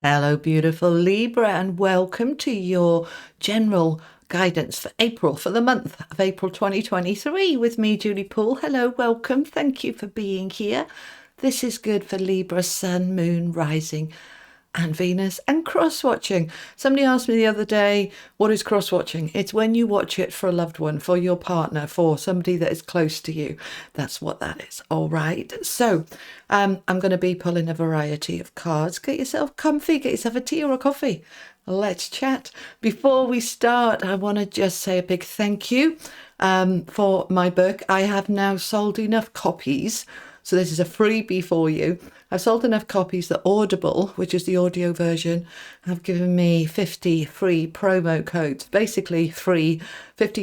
Hello, beautiful Libra, and welcome to your general guidance for April, for the month of April 2023 with me, Julie Poole. Hello, welcome. Thank you for being here. This is good for Libra, Sun, Moon, Rising, and Venus, and cross-watching. Somebody asked me the other day, what is cross-watching? It's when you watch it for a loved one, for your partner, for somebody that is close to you. That's what that is. All right. So I'm going to be pulling a variety of cards. Get yourself comfy, get yourself a tea or a coffee. Let's chat. Before we start, I want to just say a big thank you for my book. I have now sold enough copies. So this is a freebie for you. I've sold enough copies that Audible, which is the audio version, have given me 50 free promo codes, basically 50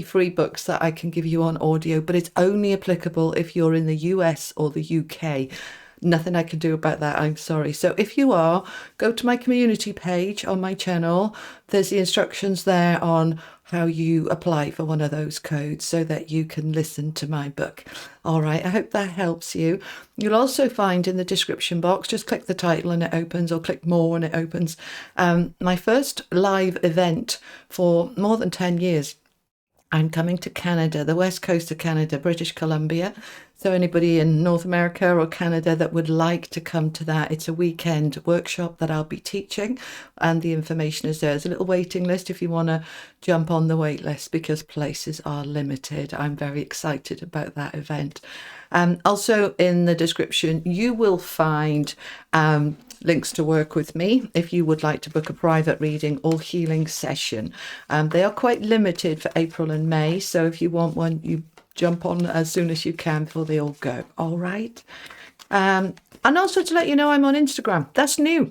free books that I can give you on audio, but it's only applicable if you're in the US or the UK. Nothing I can do about that, I'm sorry. So if you are, go to my community page on my channel. There's the instructions there on how you apply for one of those codes so that you can listen to my book. All right, I hope that helps you. You'll also find in the description box, just click the title and it opens, or click more and it opens, my first live event for more than 10 years. I'm coming to Canada, the west coast of Canada, British Columbia. So anybody in North America or Canada that would like to come to that, it's a weekend workshop that I'll be teaching, and the information is there. There's a little waiting list if you want to jump on the wait list because places are limited. I'm very excited about that event. Also in the description, you will find links to work with me if you would like to book a private reading or healing session. They are quite limited for April and May, so if you want one, you jump on as soon as you can before they all go. All right. And also to let you know, I'm on Instagram. That's new.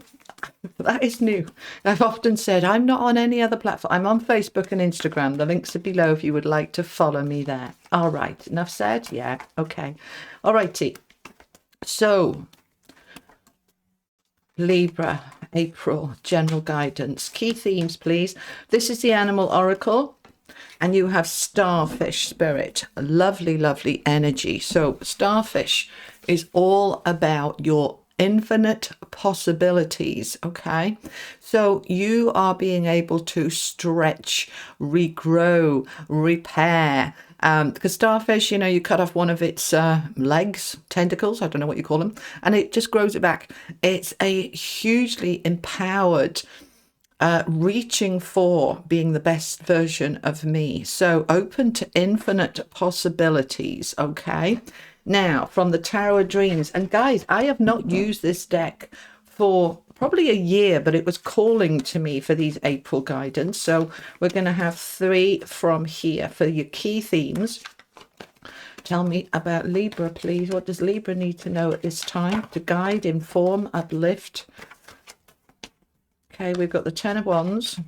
That is new. I've often said I'm not on any other platform. I'm on Facebook and Instagram. The links are below if you would like to follow me there. All right. Enough said? Yeah. Okay. All righty. So Libra, April, general guidance. Key themes, please. This is the Animal Oracle, and you have Starfish Spirit. Lovely, lovely energy. So Starfish is all about your infinite possibilities, okay? So you are being able to stretch, regrow, repair, because starfish, you cut off one of its legs, tentacles, I don't know what you call them, and it just grows it back. It's a hugely empowered, reaching for being the best version of me. So open to infinite possibilities, okay? Now, from the Tarot of Dreams, and guys, I have not used this deck for probably a year, but it was calling to me for these April guidance. So we're going to have 3 from here for your key themes. Tell me about Libra, please. What does Libra need to know at this time to guide, inform, uplift? Okay, we've got the 10 of Wands,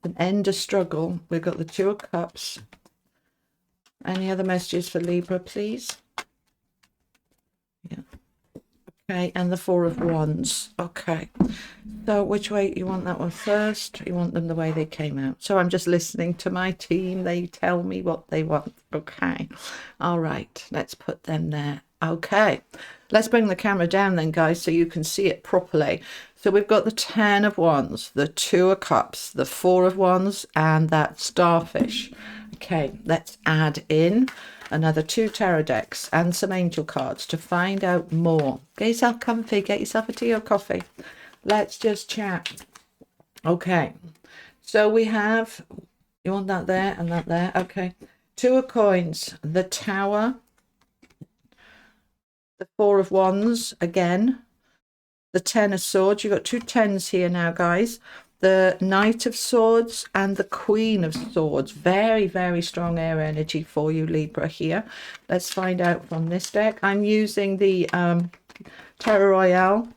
an end of struggle. We've got the 2 of Cups. Any other messages for Libra, please? Yeah. Okay, and the 4 of Wands. Okay. So which way you want that one first? You want them the way they came out. So I'm just listening to my team. They tell me what they want. Okay. All right. Let's put them there. Okay. Let's bring the camera down then, guys, so you can see it properly. So we've got the 10 of Wands, the 2 of Cups, the 4 of Wands, and that Starfish. Okay, let's add in another 2 tarot decks and some angel cards to find out more. Get yourself comfy, get yourself a tea or coffee. Let's just chat. Okay, so we have, you want that there and that there. Okay, 2 of Coins, the Tower, the 4 of Wands again, the 10 of Swords. You've got 2 10s here now, guys. The Knight of Swords and the Queen of Swords. Very, very strong air energy for you, Libra, here. Let's find out from this deck. I'm using the Terror Royale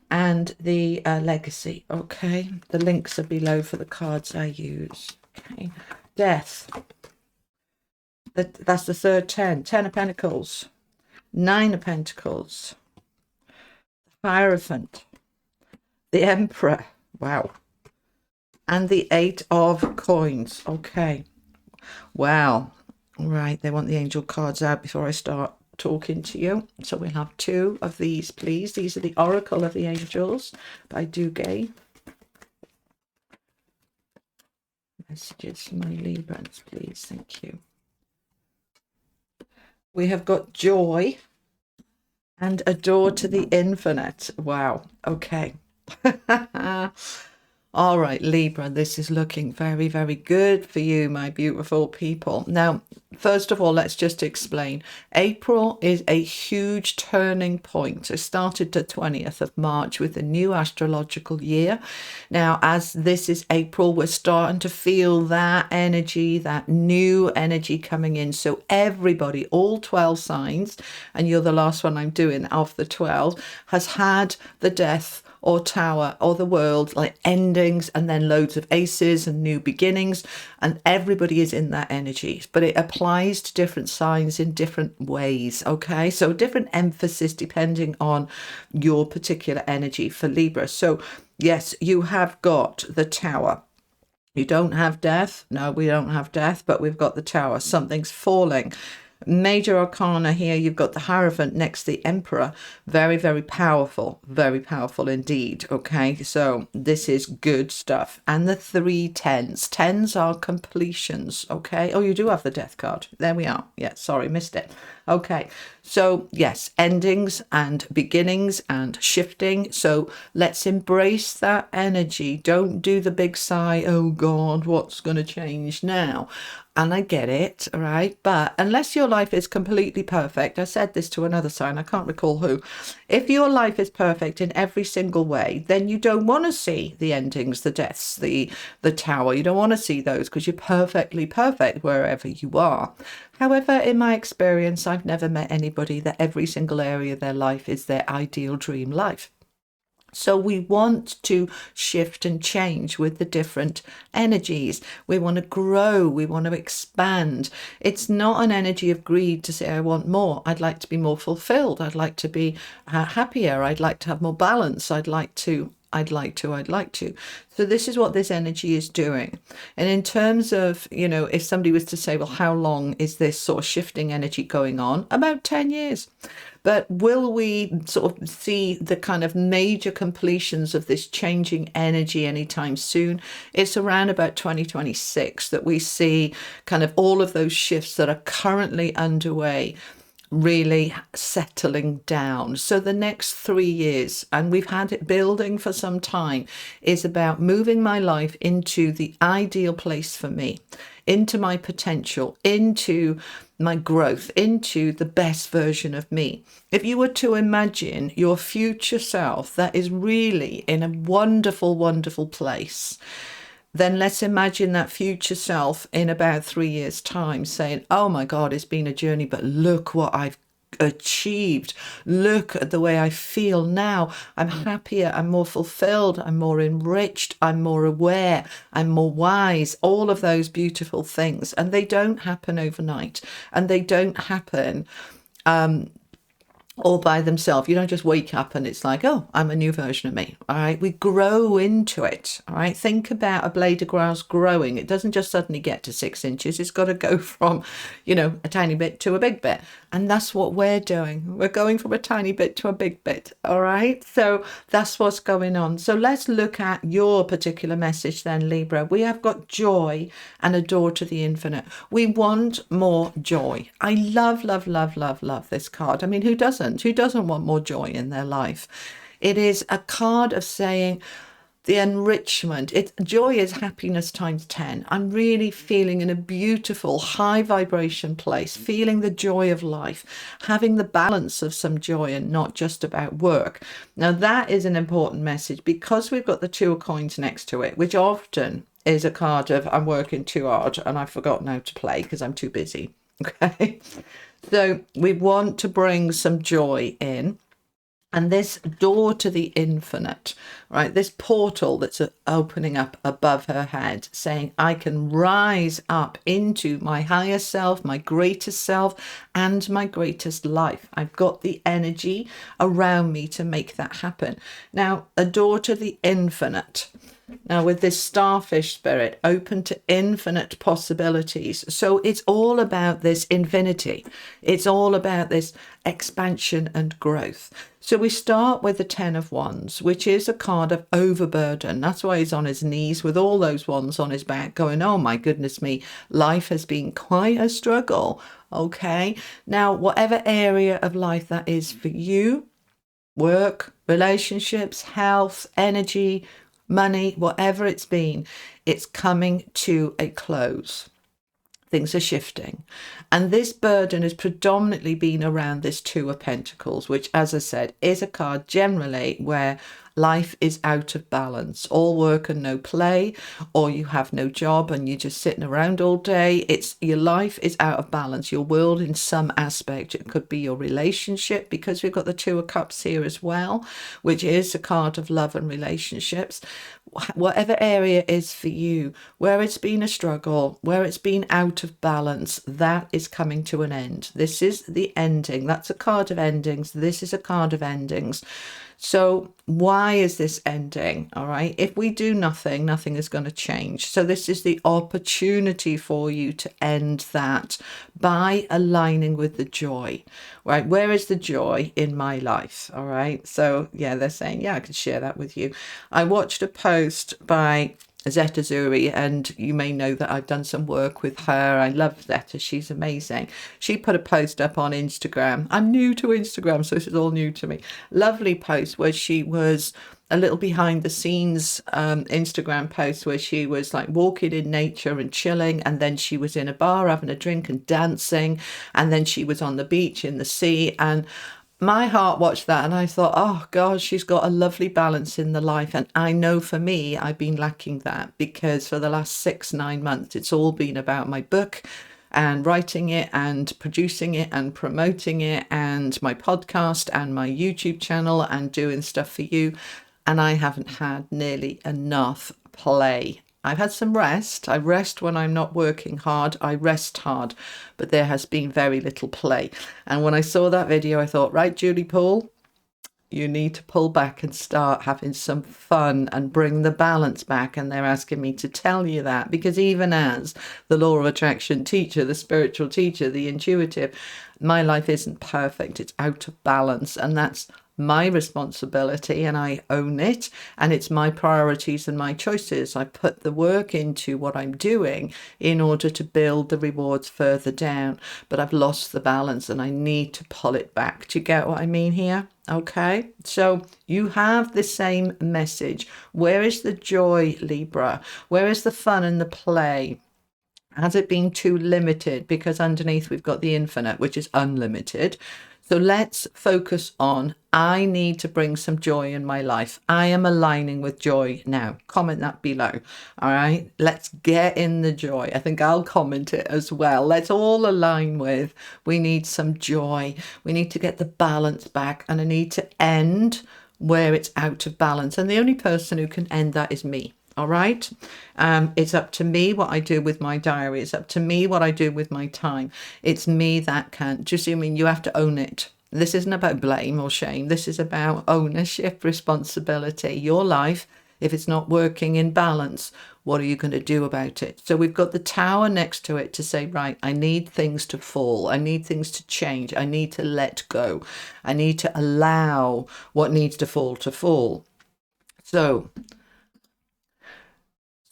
and the Legacy. Okay, the links are below for the cards I use. Okay, Death. That's the third 10. 10 of Pentacles. 9 of Pentacles. Hierophant. The Emperor. Wow. And the 8 of Coins. Okay. Wow. All right. They want the angel cards out before I start talking to you. So we'll have 2 of these, please. These are the Oracle of the Angels by Duguay. Messages for my Librans, please. Thank you. We have got joy and a door to the infinite. Wow. Okay. All right, Libra, this is looking very, very good for you, my beautiful people. Now, first of all, let's just explain. April is a huge turning point. It started the 20th of March with the new astrological year. Now, as this is April, we're starting to feel that energy, that new energy coming in. So everybody, all 12 signs, and you're the last one I'm doing of the 12, has had the death or tower or the world, like endings and then loads of aces and new beginnings, and everybody is in that energy, but it applies to different signs in different ways. Okay, so different emphasis depending on your particular energy for Libra. So yes, you have got the tower. You don't have death. No, we don't have death, but we've got the tower. Something's falling. Major arcana here, you've got the Hierophant next to the Emperor. Very, very powerful indeed. Okay, so this is good stuff. And the 3 tens. Tens are completions. Okay, oh, you do have the death card. There we are. Yeah, sorry, missed it. Okay, so yes, endings and beginnings and shifting. So let's embrace that energy. Don't do the big sigh, oh God, what's going to change now? And I get it, all right? But unless your life is completely perfect, I said this to another sign, I can't recall who. If your life is perfect in every single way, then you don't want to see the endings, the deaths, the tower. You don't want to see those because you're perfectly perfect wherever you are. However, in my experience, I've never met anybody that every single area of their life is their ideal dream life. So we want to shift and change with the different energies. We want to grow. We want to expand. It's not an energy of greed to say, I want more. I'd like to be more fulfilled. I'd like to be happier. I'd like to have more balance. I'd like to. So this is what this energy is doing. And in terms of, if somebody was to say, well, how long is this sort of shifting energy going on? About 10 years. But will we sort of see the kind of major completions of this changing energy anytime soon? It's around about 2026 that we see kind of all of those shifts that are currently underway really settling down. So the next 3 years, and we've had it building for some time, is about moving my life into the ideal place for me, into my potential, into my growth, into the best version of me. If you were to imagine your future self that is really in a wonderful, wonderful place, then let's imagine that future self in about 3 years' time saying, oh my God, it's been a journey, but look what I've achieved. Look at the way I feel now. I'm happier, I'm more fulfilled, I'm more enriched, I'm more aware, I'm more wise, all of those beautiful things. And they don't happen overnight, and they don't happen all by themselves. You don't just wake up and it's like, oh, I'm a new version of me. All right. We grow into it. All right. Think about a blade of grass growing. It doesn't just suddenly get to 6 inches. It's got to go from, a tiny bit to a big bit. And that's what we're doing. We're going from a tiny bit to a big bit. All right. So that's what's going on. So let's look at your particular message then, Libra. We have got joy and a door to the infinite. We want more joy. I love, love, love, love, love this card. I mean, who doesn't? Who doesn't want more joy in their life? It is a card of saying the enrichment. Joy is happiness times 10. I'm really feeling in a beautiful high vibration place, feeling the joy of life, having the balance of some joy and not just about work. Now that is an important message because we've got the 2 of coins next to it, which often is a card of I'm working too hard and I've forgotten how to play because I'm too busy. Okay. So we want to bring some joy in. And this door to the infinite, right? This portal that's opening up above her head, saying, I can rise up into my higher self, my greatest self, and my greatest life. I've got the energy around me to make that happen. Now, a door to the infinite. Now, with this starfish spirit, open to infinite possibilities. So it's all about this infinity. It's all about this expansion and growth. So we start with the 10 of Wands, which is a card of overburden. That's why he's on his knees with all those wands on his back going, oh my goodness me, life has been quite a struggle. Okay. Now, whatever area of life that is for you, work, relationships, health, energy, money, whatever it's been, it's coming to a close. Things are shifting. And this burden has predominantly been around this Two of Pentacles, which, as I said, is a card generally where life is out of balance, all work and no play, or you have no job and you're just sitting around all day. It's your life is out of balance, your world in some aspect. It could be your relationship, because we've got the Two of Cups here as well, which is a card of love and relationships. Whatever area is for you, where it's been a struggle, where it's been out of balance, that is coming to an end. This is the ending. That's a card of endings. This is a card of endings. So why is this ending? All right. If we do nothing, nothing is going to change. So this is the opportunity for you to end that by aligning with the joy, right? Where is the joy in my life? All right. So yeah, they're saying, yeah, I could share that with you. I watched a post by Zeta Zuri, and you may know that I've done some work with her. I love Zeta. She's amazing. She put a post up on Instagram. I'm new to Instagram, so this is all new to me. Lovely post where she was a little behind the scenes Instagram post where she was like walking in nature and chilling, and then she was in a bar having a drink and dancing, and then she was on the beach in the sea. And my heart watched that and I thought, oh God, she's got a lovely balance in the life. And I know for me, I've been lacking that, because for the last 6-9 months, it's all been about my book and writing it and producing it and promoting it, and my podcast and my YouTube channel and doing stuff for you. And I haven't had nearly enough play. I've had some rest. I rest when I'm not working hard. I rest hard, but there has been very little play. And when I saw that video, I thought, right, Julie Poole, you need to pull back and start having some fun and bring the balance back. And they're asking me to tell you that, because even as the law of attraction teacher, the spiritual teacher, the intuitive, my life isn't perfect. It's out of balance. And that's my responsibility, and I own it, and it's my priorities and my choices. I put the work into what I'm doing in order to build the rewards further down, but I've lost the balance and I need to pull it back. Do you get what I mean here? Okay, so you have the same message. Where is the joy, Libra? Where is the fun and the play? Has it been too limited? Because underneath we've got the infinite, which is unlimited. So let's focus on, I need to bring some joy in my life. I am aligning with joy now. Comment that below. All right, let's get in the joy. I think I'll comment it as well. Let's all align with, we need some joy. We need to get the balance back, and I need to end where it's out of balance. And the only person who can end that is me. All right. It's up to me what I do with my diary. It's up to me what I do with my time. It's me that can. Do you see what I mean? You have to own it. This isn't about blame or shame. This is about ownership, responsibility. Your life, if it's not working in balance, what are you going to do about it? So we've got the Tower next to it to say, right, I need things to fall. I need things to change. I need to let go. I need to allow what needs to fall to fall. So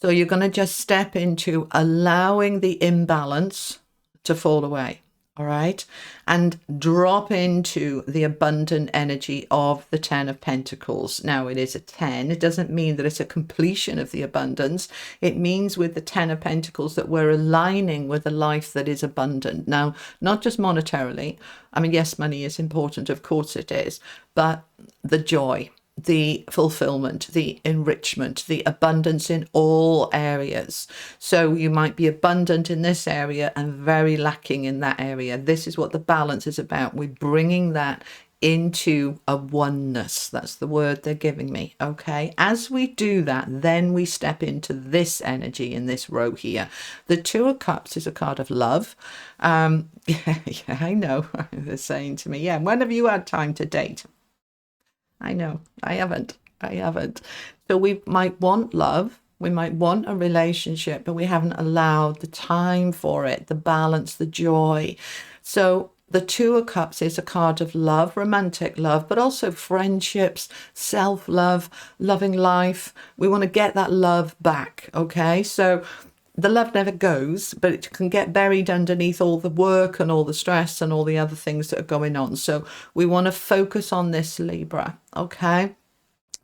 you're going to just step into allowing the imbalance to fall away, all right? And drop into the abundant energy of the 10 of Pentacles. Now, it is a 10. It doesn't mean that it's a completion of the abundance. It means with the 10 of Pentacles that we're aligning with a life that is abundant. Now, not just monetarily. I mean, yes, money is important. Of course it is. But the joy, the fulfillment, the enrichment, the abundance in all areas. So you might be abundant in this area and very lacking in that area. This is what the balance is about. We're bringing that into a oneness. That's the word they're giving me. Okay. As we do that, then we step into this energy in this row here. The Two of Cups is a card of love. Yeah, I know. They're saying to me, yeah, when have you had time to date? I know. I haven't. So we might want love. We might want a relationship, but we haven't allowed the time for it, the balance, the joy. So the Two of Cups is a card of love, romantic love, but also friendships, self-love, loving life. We want to get that love back, okay? So the love never goes, but it can get buried underneath all the work and all the stress and all the other things that are going on. So we want to focus on this, Libra, okay?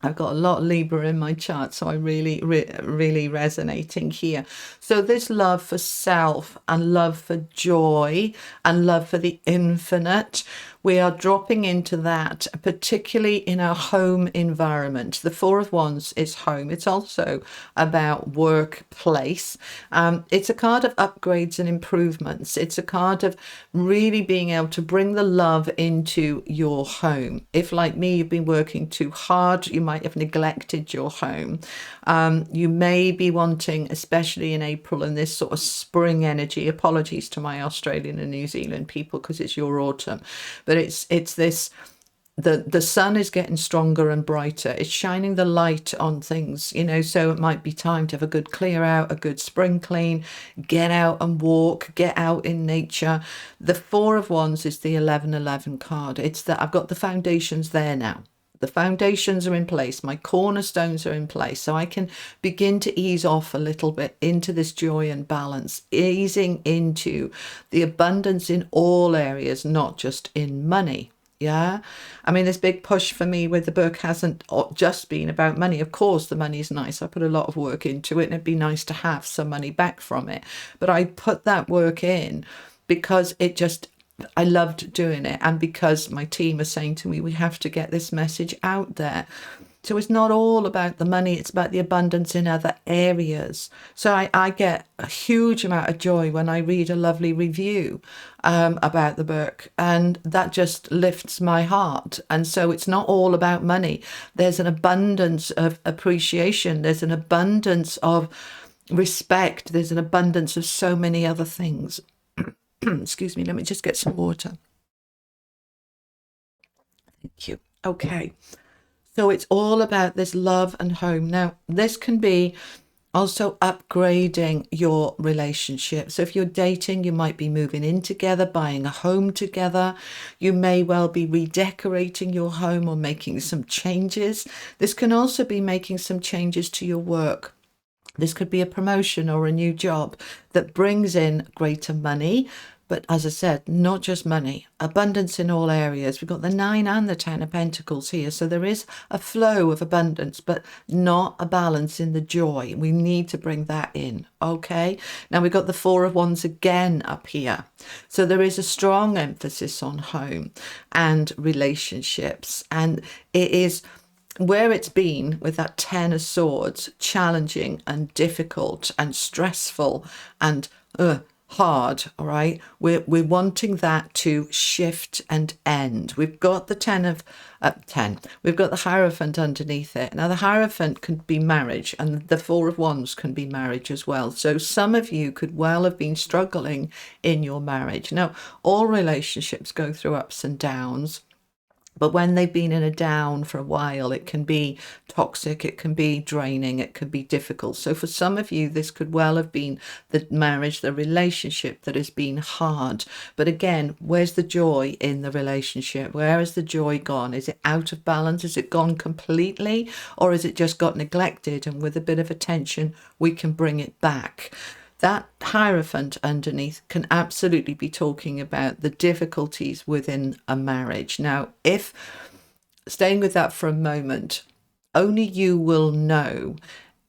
I've got a lot of Libra in my chart, so I'm really resonating here. So this love for self and love for joy and love for the infinite, we are dropping into that, particularly in our home environment. The Four of Wands is home. It's also about workplace. It's a card of upgrades and improvements. It's a card of really being able to bring the love into your home. If, like me, you've been working too hard, you might have neglected your home. You may be wanting, especially in April and this sort of spring energy, apologies to my Australian and New Zealand people because it's your autumn, but it's this, the sun is getting stronger and brighter. It's shining the light on things, so it might be time to have a good clear out, a good spring clean, get out and walk, get out in nature. The Four of Wands is the 1111 card. It's that I've got the foundations there now. The foundations are in place. My cornerstones are in place. So I can begin to ease off a little bit into this joy and balance, easing into the abundance in all areas, not just in money. Yeah. I mean, this big push for me with the book hasn't just been about money. Of course, the money is nice. I put a lot of work into it and it'd be nice to have some money back from it. But I put that work in because I loved doing it, and because my team are saying to me, we have to get this message out there. So it's not all about the money, it's about the abundance in other areas. So I get a huge amount of joy when I read a lovely review about the book, and that just lifts my heart. And so it's not all about money. There's an abundance of appreciation, there's an abundance of respect, there's an abundance of so many other things. Excuse me, let me just get some water. Thank you. Okay. So it's all about this love and home. Now, this can be also upgrading your relationship. So if you're dating, you might be moving in together, buying a home together. You may well be redecorating your home or making some changes. This can also be making some changes to your work. This could be a promotion or a new job that brings in greater money. But as I said, not just money, abundance in all areas. We've got the 9 and the 10 of Pentacles here. So there is a flow of abundance, but not a balance in the joy. We need to bring that in. Okay. Now we've got the 4 of Wands again up here. So there is a strong emphasis on home and relationships. And it is where it's been with that 10 of Swords, challenging and difficult and stressful and hard. All right, we're wanting that to shift and end. We've got the 10. We've got the Hierophant underneath it. Now the Hierophant can be marriage, and the 4 of Wands can be marriage as well. So some of you could well have been struggling in your marriage. Now all relationships go through ups and downs. But when they've been in a down for a while, it can be toxic, it can be draining, it can be difficult. So for some of you, this could well have been the marriage, the relationship that has been hard. But again, where's the joy in the relationship? Where has the joy gone? Is it out of balance? Is it gone completely? Or has it just got neglected? And with a bit of attention, we can bring it back. That Hierophant underneath can absolutely be talking about the difficulties within a marriage. Now, if staying with that for a moment, only you will know,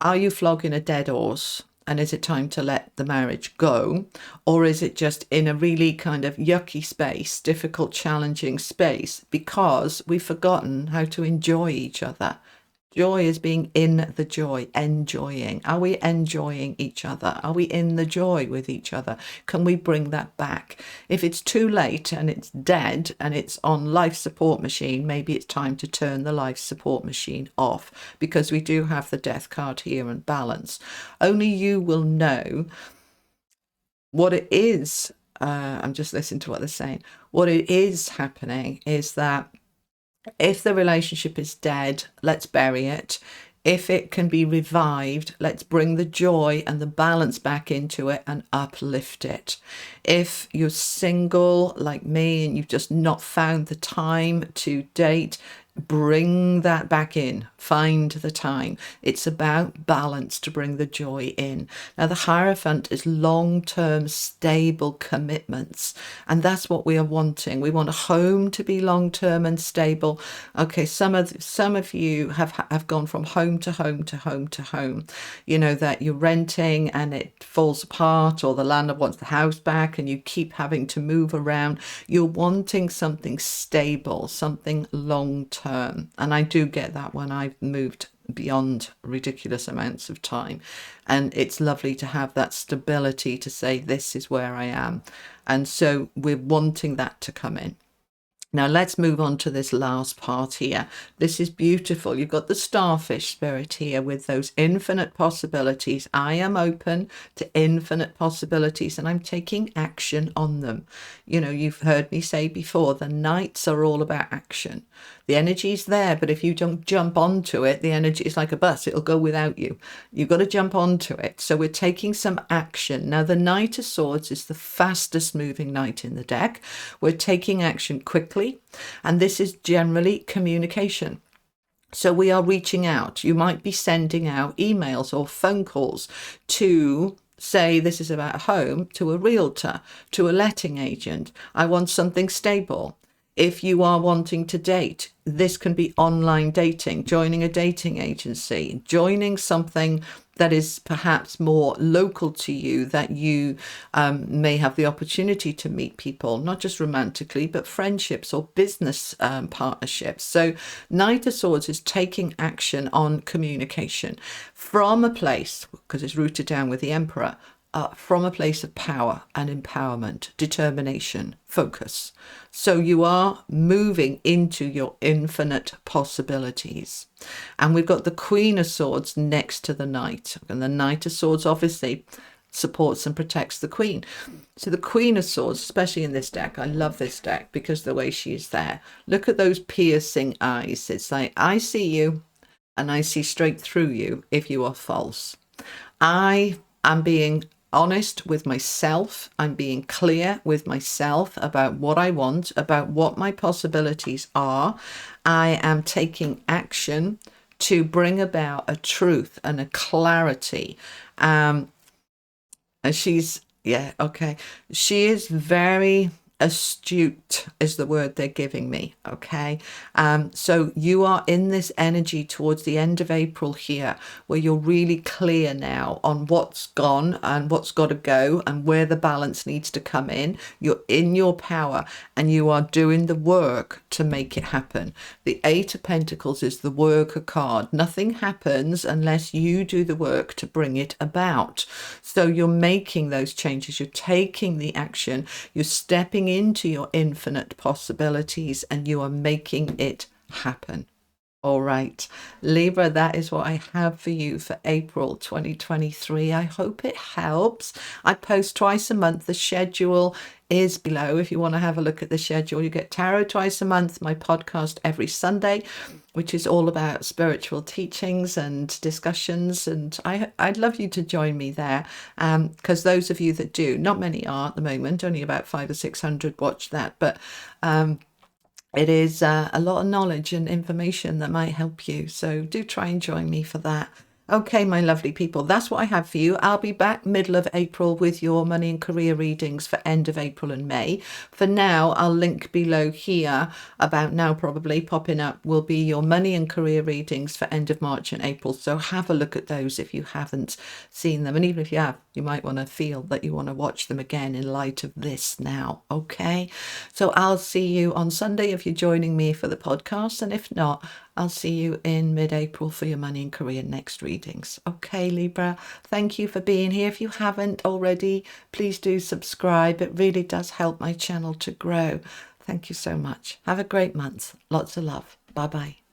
are you flogging a dead horse? And is it time to let the marriage go? Or is it just in a really kind of yucky space, difficult, challenging space, because we've forgotten how to enjoy each other? Joy is being in the joy, enjoying. Are we enjoying each other? Are we in the joy with each other? Can we bring that back? If it's too late and it's dead and it's on life support machine, maybe it's time to turn the life support machine off, because we do have the death card here and balance. Only you will know what it is. I'm just listening to what they're saying. What it is happening is that if the relationship is dead, let's bury it. If it can be revived, let's bring the joy and the balance back into it and uplift it. If you're single like me and you've just not found the time to date, bring that back in. Find the time. It's about balance to bring the joy in. Now, the Hierophant is long-term, stable commitments, and that's what we are wanting. We want a home to be long-term and stable. Okay, some of you have gone from home to home to home to home. You know that you're renting and it falls apart, or the landlord wants the house back and you keep having to move around. You're wanting something stable, something long-term. And I do get that when I've moved beyond ridiculous amounts of time. And it's lovely to have that stability to say, this is where I am. And so we're wanting that to come in. Now let's move on to this last part here. This is beautiful. You've got the starfish spirit here with those infinite possibilities. I am open to infinite possibilities and I'm taking action on them. You know, you've heard me say before, the nights are all about action. The energy's there, but if you don't jump onto it, the energy is like a bus. It'll go without you. You've got to jump onto it. So we're taking some action. Now, the Knight of Swords is the fastest moving knight in the deck. We're taking action quickly, and this is generally communication. So we are reaching out. You might be sending out emails or phone calls to say, this is about a home, to a realtor, to a letting agent. I want something stable. If you are wanting to date, this can be online dating, joining a dating agency, joining something that is perhaps more local to you, that you may have the opportunity to meet people, not just romantically, but friendships or business partnerships. So Knight of Swords is taking action on communication from a place, because it's rooted down with the Emperor, from a place of power and empowerment, determination, focus. So you are moving into your infinite possibilities. And we've got the Queen of Swords next to the Knight. And the Knight of Swords obviously supports and protects the Queen. So the Queen of Swords, especially in this deck, I love this deck because the way she is there. Look at those piercing eyes. It's like, I see you and I see straight through you if you are false. I am being honest with myself. I'm being clear with myself about what I want, about what my possibilities are. I am taking action to bring about a truth and a clarity. And she's, yeah, okay. She is very astute is the word they're giving me. Okay. So you are in this energy towards the end of April here, where you're really clear now on what's gone and what's got to go and where the balance needs to come in. You're in your power and you are doing the work to make it happen. The Eight of Pentacles is the worker card. Nothing happens unless you do the work to bring it about. So you're making those changes. You're taking the action. You're stepping into your infinite possibilities and you are making it happen. All right, Libra, that is what I have for you for April 2023. I hope it helps. I post twice a month. The schedule is below. If you want to have a look at the schedule, you get tarot twice a month, my podcast every Sunday, which is all about spiritual teachings and discussions. And I'd love you to join me there, because those of you that do, not many are at the moment, only about 500 or 600 watch that, but it is a lot of knowledge and information that might help you. So do try and join me for that. Okay, my lovely people, that's what I have for you. I'll be back middle of April with your money and career readings for end of April and May. For now, I'll link below here, about now probably popping up, will be your money and career readings for end of March and April. So have a look at those if you haven't seen them. And even if you have, you might want to feel that you want to watch them again in light of this now. Okay, so I'll see you on Sunday if you're joining me for the podcast. And if not, I'll see you in mid-April for your money and career next readings. Okay, Libra, thank you for being here. If you haven't already, please do subscribe. It really does help my channel to grow. Thank you so much. Have a great month. Lots of love. Bye-bye.